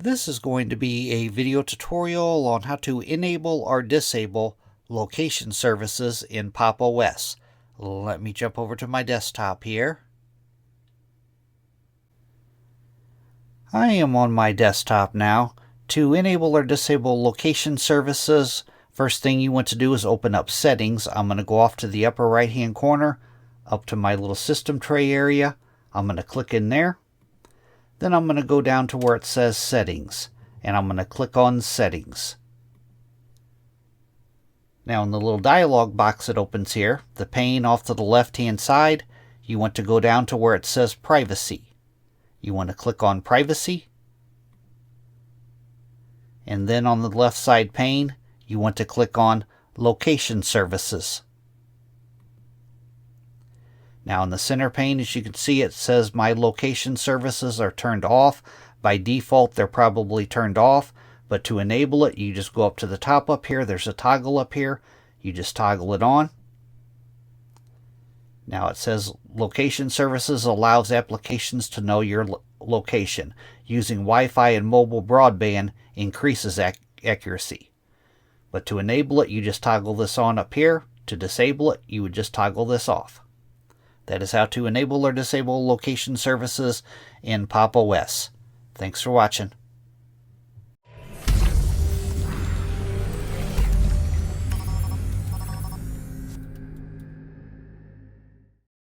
This is going to be a video tutorial on how to enable or disable location services in Pop! OS. Let me jump over to my desktop here. I am on my desktop now. To enable or disable location services, first thing you want to do is open up Settings. I'm going to go off to the upper right hand corner, up to my little system tray area. I'm going to click in there. Then I'm going to go down to where it says Settings, and I'm going to click on Settings. Now in the little dialog box that opens here, the pane off to the left hand side, you want to go down to where it says Privacy. You want to click on Privacy. And then on the left side pane, you want to click on Location Services. Now in the center pane, as you can see, it says my location services are turned off. By default, they're probably turned off, but to enable it, you just go up to the top up here. There's a toggle up here. You just toggle it on. Now it says location services allows applications to know your location. Using Wi-Fi and mobile broadband increases accuracy. But to enable it, you just toggle this on up here. To disable it, you would just toggle this off. That is how to enable or disable location services in Pop! OS. Thanks for watching.